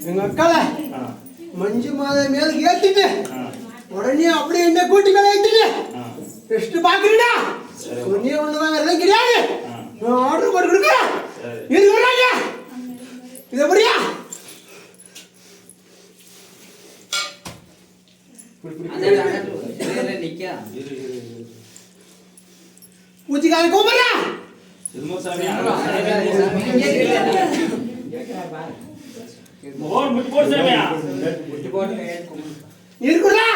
எங்க அக்கால மஞ்சு மாத மேல ஏத்திட்டு உடனே அப்படியே என்ன கூட்டி மேல ஏத்திட்டு டெஸ்ட் பாக்குறீடா ஒன்னே ஒண்ணுதான் வேற எதுவும் கிடையாது. ஆர்டர் போட்டு கொடுக்குறேன். இது வர்றாங்க இதை முடியா பூச்சிக்கார கூப்பிடுறா இருக்குடா